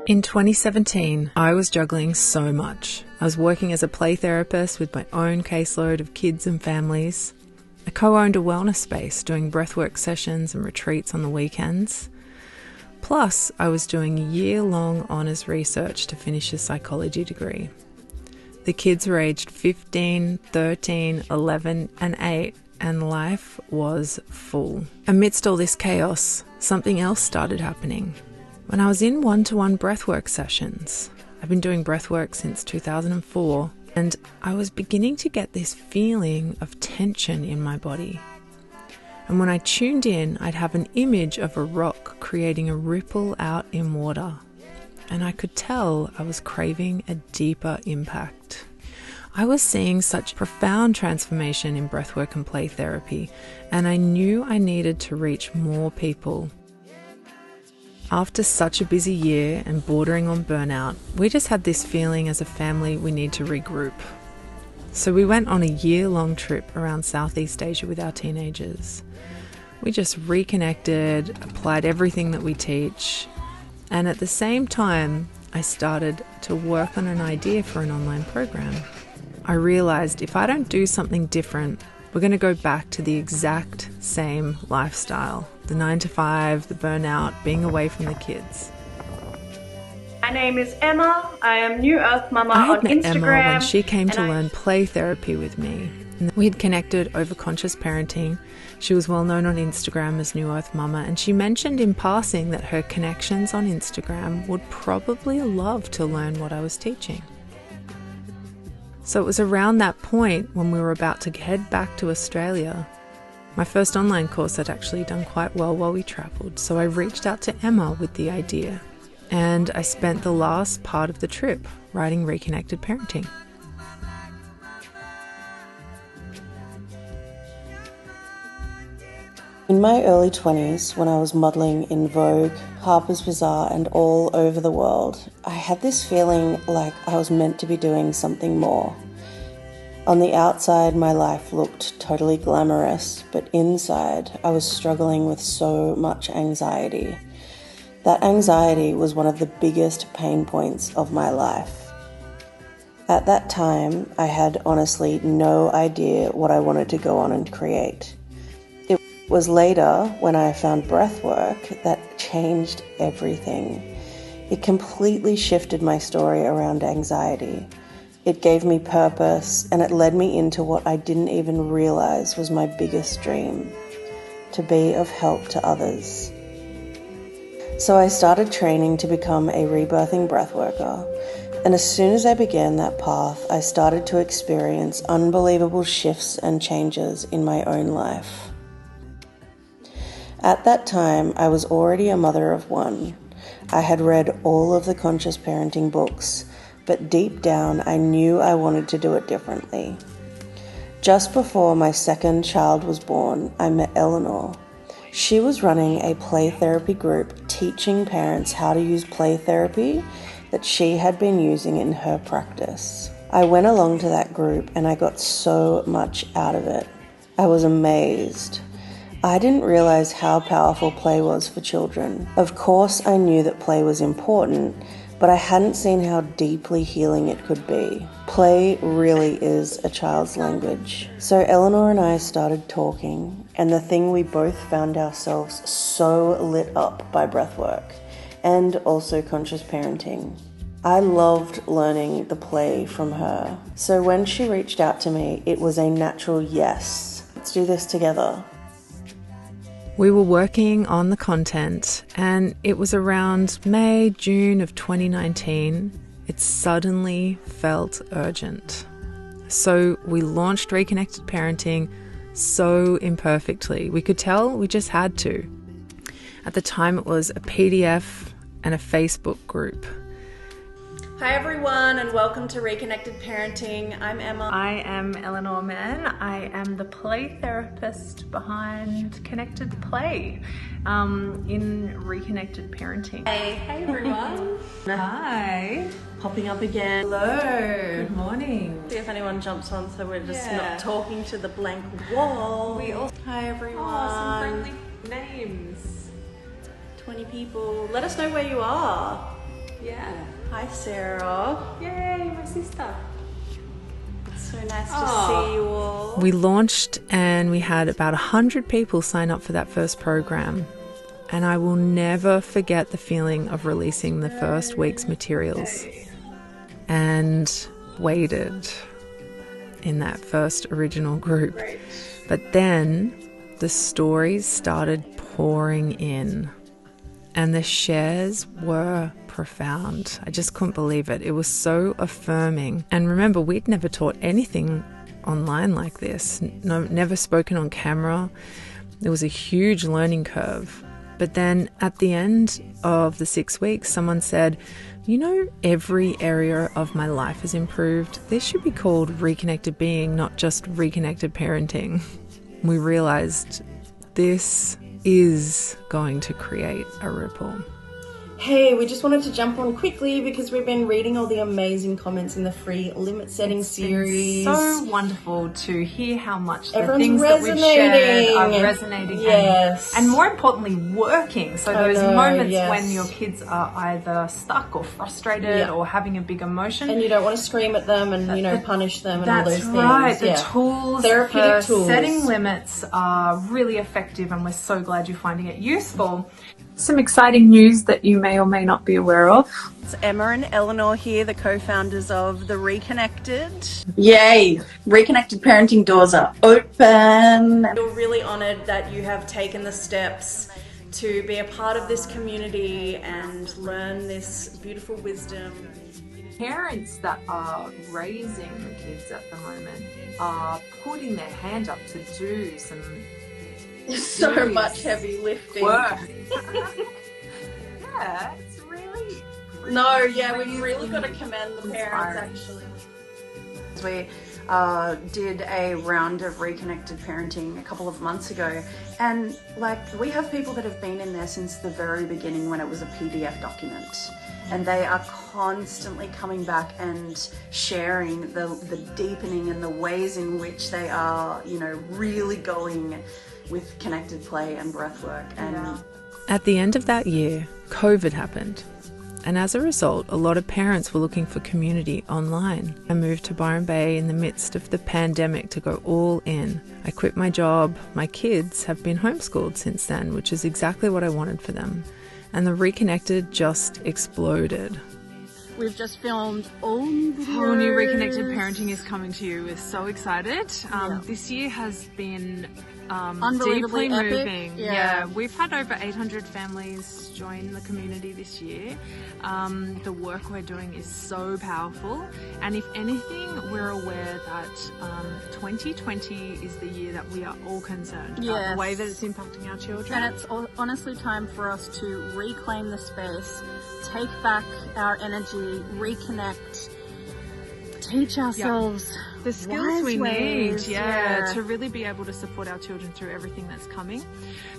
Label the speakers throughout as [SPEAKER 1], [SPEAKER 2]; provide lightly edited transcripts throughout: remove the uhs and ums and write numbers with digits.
[SPEAKER 1] In 2017, I was juggling so much. I was working as a play therapist with my own caseload of kids and families. I co-owned a wellness space doing breathwork sessions and retreats on the weekends. Plus, I was doing year-long honours research to finish a psychology degree. The kids were aged 15, 13, 11 and 8, and life was full. Amidst all this chaos, something else started happening. When I was in one-to-one breathwork sessions, I've been doing breathwork since 2004, and I was beginning to get this feeling of tension in my body. And when I tuned in, I'd have an image of a rock creating a ripple out in water. And I could tell I was craving a deeper impact. I was seeing such profound transformation in breathwork and play therapy, and I knew I needed to reach more people. After such a busy year and bordering on burnout, we just had this feeling as a family we need to regroup. So we went on a year-long trip around Southeast Asia with our teenagers. We just reconnected, applied everything that we teach, and at the same time, I started to work on an idea for an online program. I realized if I don't do something different, we're going to go back to the exact same lifestyle. The 9 to 5, the burnout, being away from the kids.
[SPEAKER 2] My name is Emma. I am New Earth Mama
[SPEAKER 1] I had
[SPEAKER 2] on
[SPEAKER 1] met
[SPEAKER 2] Instagram.
[SPEAKER 1] Emma when she came to learn play therapy with me. We had connected over conscious parenting. She was well known on Instagram as New Earth Mama, and she mentioned in passing that her connections on Instagram would probably love to learn what I was teaching. So it was around that point when we were about to head back to Australia. My first online course had actually done quite well while we travelled, so I reached out to Emma with the idea. And I spent the last part of the trip writing Reconnected Parenting.
[SPEAKER 3] In my early 20s, when I was modelling in Vogue, Harper's Bazaar and all over the world, I had this feeling like I was meant to be doing something more. On the outside, my life looked totally glamorous, but inside, I was struggling with so much anxiety. That anxiety was one of the biggest pain points of my life. At that time, I had honestly no idea what I wanted to go on and create. It was later, when I found breathwork, that changed everything. It completely shifted my story around anxiety. It gave me purpose, and it led me into what I didn't even realize was my biggest dream, to be of help to others. So I started training to become a rebirthing breathworker, and as soon as I began that path, I started to experience unbelievable shifts and changes in my own life. At that time, I was already a mother of one. I had read all of the conscious parenting books, but deep down I knew I wanted to do it differently. Just before my second child was born, I met Eleanor. She was running a play therapy group teaching parents how to use play therapy that she had been using in her practice. I went along to that group and I got so much out of it. I was amazed. I didn't realize how powerful play was for children. Of course, I knew that play was important, but I hadn't seen how deeply healing it could be. Play really is a child's language. So Eleanor and I started talking, and the thing we both found ourselves so lit up by breathwork and also conscious parenting. I loved learning the play from her. So when she reached out to me, it was a natural yes. Let's do this together.
[SPEAKER 1] We were working on the content, and it was around May, June of 2019. It suddenly felt urgent. So we launched Reconnected Parenting so imperfectly. We could tell we just had to. At the time, it was a PDF and a Facebook group.
[SPEAKER 2] Hi everyone, and welcome to Reconnected Parenting. I'm Emma.
[SPEAKER 1] I am Eleanor and I am the play therapist behind Connected Play in Reconnected Parenting.
[SPEAKER 2] Hey everyone.
[SPEAKER 1] Hi.
[SPEAKER 2] Popping up again.
[SPEAKER 1] Hello.
[SPEAKER 2] Hello.
[SPEAKER 1] Good morning.
[SPEAKER 2] See if anyone jumps on so we're just not talking to the blank wall. Hi everyone.
[SPEAKER 1] Some friendly names.
[SPEAKER 2] 20 people. Let us know where you are.
[SPEAKER 1] Yeah.
[SPEAKER 2] Hi Sarah.
[SPEAKER 1] Yay, my sister.
[SPEAKER 2] It's so nice to see you all.
[SPEAKER 1] We launched and we had about 100 people sign up for that first program. And I will never forget the feeling of releasing the first week's materials and waited in that first original group. But then the stories started pouring in and the shares were profound. I just couldn't believe it. It was so affirming. And remember, we'd never taught anything online like this. No, never spoken on camera. There was a huge learning curve. But then at the end of the 6 weeks, someone said, you know, every area of my life has improved. This should be called Reconnected Being, not just Reconnected Parenting. We realized this is going to create a ripple.
[SPEAKER 3] Hey, we just wanted to jump on quickly because we've been reading all the amazing comments in the free limit setting series.
[SPEAKER 1] So wonderful to hear how much the
[SPEAKER 3] Everyone's
[SPEAKER 1] things that we've shared are resonating and more importantly working. So those moments when your kids are either stuck or frustrated or having a big emotion.
[SPEAKER 3] And you don't want to scream at them and, you know, punish them and all those things.
[SPEAKER 1] That's right. The tools,
[SPEAKER 3] therapeutic tools.
[SPEAKER 1] Setting limits are really effective and we're so glad you're finding it useful. Some exciting news that you may or may not be aware of.
[SPEAKER 2] It's Emma and Eleanor here, the co-founders of the Reconnected.
[SPEAKER 4] Yay! Reconnected Parenting doors are open.
[SPEAKER 2] We're really honoured that you have taken the steps to be a part of this community and learn this beautiful wisdom.
[SPEAKER 1] Parents that are raising the kids at the moment are putting their hand up to do some
[SPEAKER 3] so much heavy lifting.
[SPEAKER 1] Work. Yeah, it's really
[SPEAKER 3] we've really got to commend the parents actually.
[SPEAKER 4] We did a round of Reconnected Parenting a couple of months ago, and we have people that have been in there since the very beginning when it was a PDF document, and they are constantly coming back and sharing the deepening and the ways in which they are, you know, really going with connected play and breathwork. And
[SPEAKER 1] at the end of that year, COVID happened. And as a result, a lot of parents were looking for community online. I moved to Byron Bay in the midst of the pandemic to go all in. I quit my job. My kids have been homeschooled since then, which is exactly what I wanted for them. And the Reconnected just exploded.
[SPEAKER 5] We've just filmed all new videos.
[SPEAKER 1] Whole new Reconnected Parenting is coming to you. We're so excited. This year has been
[SPEAKER 5] unbelievably
[SPEAKER 1] deeply
[SPEAKER 5] epic.
[SPEAKER 1] moving. Yeah, we've had over 800 families join the community this year. The work we're doing is so powerful, and if anything, we're aware that 2020 is the year that we are all concerned about the way that it's impacting our children.
[SPEAKER 5] And it's honestly time for us to reclaim the space, take back our energy, reconnect, teach ourselves
[SPEAKER 1] the skills we
[SPEAKER 5] ways,
[SPEAKER 1] need to really be able to support our children through everything that's coming.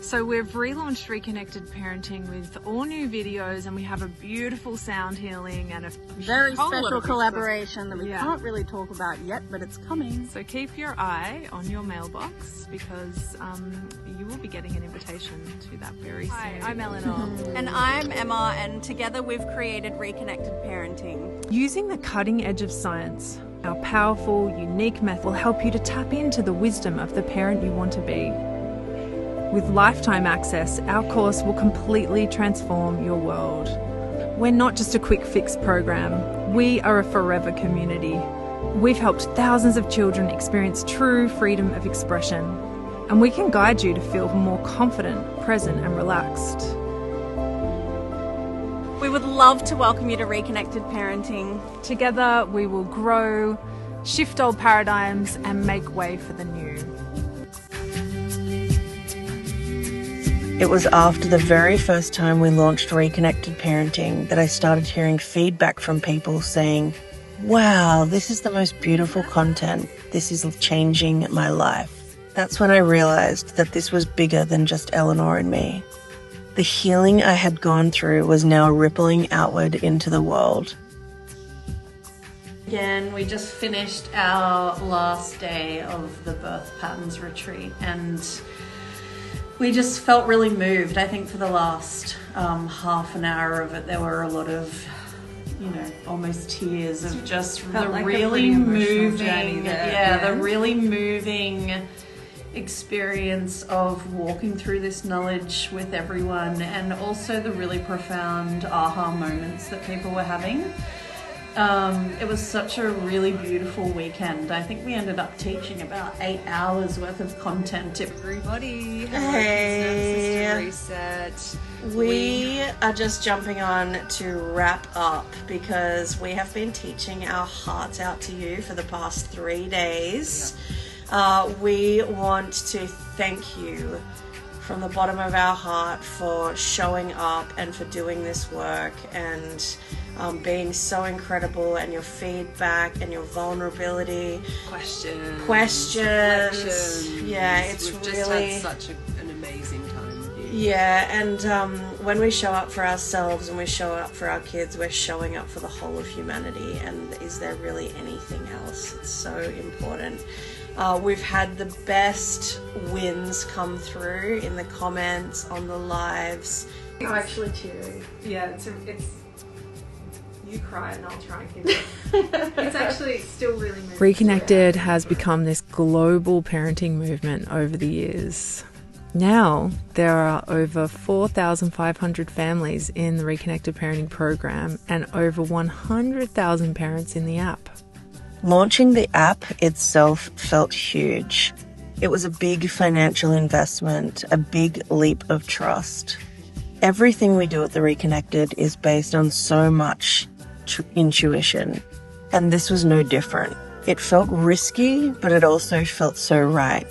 [SPEAKER 1] So we've relaunched Reconnected Parenting with all new videos, and we have a beautiful sound healing and a
[SPEAKER 5] very special collaboration that we can't really talk about yet, but it's coming.
[SPEAKER 1] So keep your eye on your mailbox because you will be getting an invitation to that very soon.
[SPEAKER 2] Hi, I'm Eleanor. And I'm Emma, and together we've created Reconnected Parenting.
[SPEAKER 1] Using the cutting edge of science, our powerful, unique method will help you to tap into the wisdom of the parent you want to be. With lifetime access, our course will completely transform your world. We're not just a quick fix program, we are a forever community. We've helped thousands of children experience true freedom of expression, and we can guide you to feel more confident, present, and relaxed.
[SPEAKER 2] We would love to welcome you to Reconnected Parenting.
[SPEAKER 1] Together we will grow, shift old paradigms, and make way for the new.
[SPEAKER 3] It was after the very first time we launched Reconnected Parenting that I started hearing feedback from people saying, wow, this is the most beautiful content. This is changing my life. That's when I realized that this was bigger than just Eleanor and me. The healing I had gone through was now rippling outward into the world.
[SPEAKER 2] Again, we just finished our last day of the Birth Patterns Retreat and we just felt really moved. I think for the last half an hour of it, there were a lot of, almost tears of just the really moving, the really moving experience of walking through this knowledge with everyone, and also the really profound aha moments that people were having. It was such a really beautiful weekend. I think we ended up teaching about 8 hours worth of content.
[SPEAKER 6] Everybody,
[SPEAKER 3] hey,
[SPEAKER 6] reset.
[SPEAKER 3] We are just jumping on to wrap up because we have been teaching our hearts out to you for the past 3 days. We want to thank you from the bottom of our heart for showing up and for doing this work and being so incredible, and your feedback and your vulnerability. Questions. Yeah, it's
[SPEAKER 6] We've
[SPEAKER 3] really
[SPEAKER 6] just had such an amazing time with you.
[SPEAKER 3] Yeah, and when we show up for ourselves and we show up for our kids, we're showing up for the whole of humanity. And is there really anything else? It's so important. We've had the best wins come through in the comments, on the lives.
[SPEAKER 2] I'm actually teary.
[SPEAKER 1] Yeah, it's you cry and I'll try and keep it. It's actually still really moving. Reconnected has become this global parenting movement over the years. Now there are over 4,500 families in the Reconnected Parenting program and over 100,000 parents in the app.
[SPEAKER 3] Launching the app itself felt huge. It was a big financial investment, a big leap of trust. Everything we do at the Reconnected is based on so much intuition, and this was no different. It felt risky, but it also felt so right.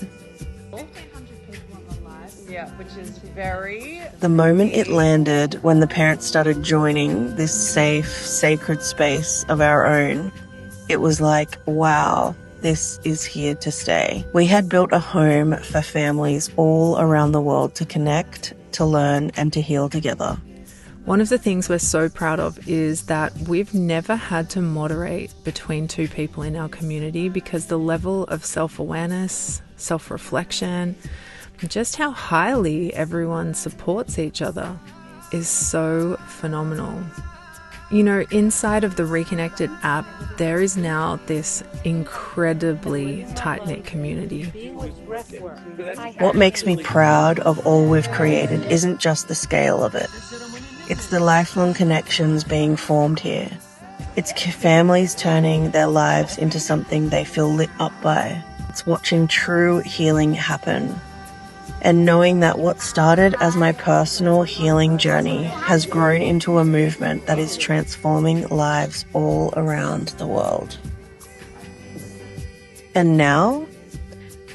[SPEAKER 6] Yeah, which is very...
[SPEAKER 3] The moment it landed, when the parents started joining this safe, sacred space of our own, it was like, wow, this is here to stay. We had built a home for families all around the world to connect, to learn, and to heal together.
[SPEAKER 1] One of the things we're so proud of is that we've never had to moderate between two people in our community because the level of self-awareness, self-reflection, just how highly everyone supports each other is so phenomenal. Inside of the Reconnected app, there is now this incredibly tight-knit community.
[SPEAKER 3] What makes me proud of all we've created isn't just the scale of it. It's the lifelong connections being formed here. It's families turning their lives into something they feel lit up by. It's watching true healing happen. And knowing that what started as my personal healing journey has grown into a movement that is transforming lives all around the world. And now,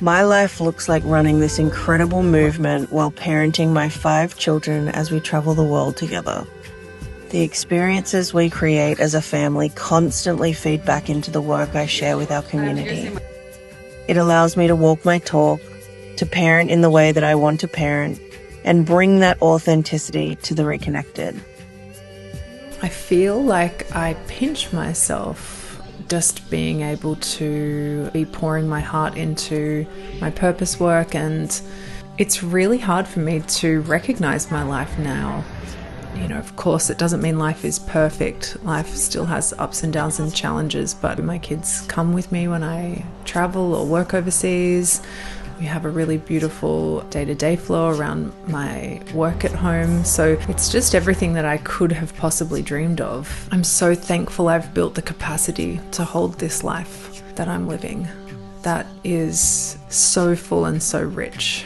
[SPEAKER 3] my life looks like running this incredible movement while parenting my 5 children as we travel the world together. The experiences we create as a family constantly feed back into the work I share with our community. It allows me to walk my talk, to parent in the way that I want to parent, and bring that authenticity to the Reconnected.
[SPEAKER 1] I feel like I pinch myself just being able to be pouring my heart into my purpose work, and it's really hard for me to recognize my life now. Of course, it doesn't mean life is perfect. Life still has ups and downs and challenges, but my kids come with me when I travel or work overseas. We have a really beautiful day-to-day flow around my work at home. So it's just everything that I could have possibly dreamed of. I'm so thankful I've built the capacity to hold this life that I'm living. That is so full and so rich.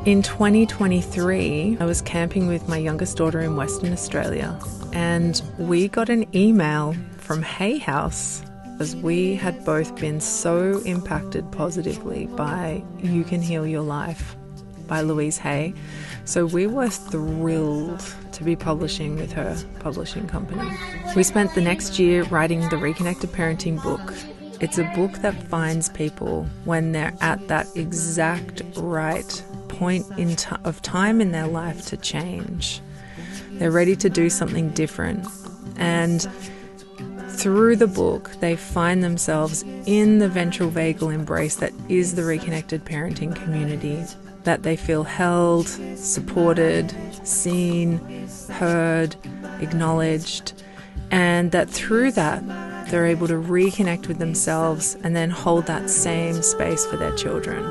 [SPEAKER 1] In 2023, I was camping with my youngest daughter in Western Australia, and we got an email from Hay House, as we had both been so impacted positively by You Can Heal Your Life. by Louise Hay. So we were thrilled to be publishing with her publishing company. We spent the next year writing the Reconnected Parenting book. It's a book that finds people when they're at that exact right point of time in their life to change. They're ready to do something different. And through the book, they find themselves in the ventral vagal embrace that is the Reconnected Parenting community, that they feel held, supported, seen, heard, acknowledged, and that through that, they're able to reconnect with themselves and then hold that same space for their children.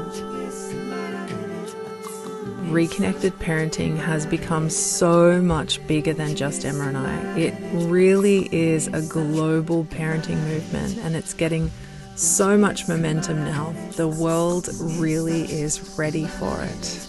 [SPEAKER 1] Reconnected Parenting has become so much bigger than just Emma and I. It really is a global parenting movement, and it's getting so much momentum now. The world really is ready for it.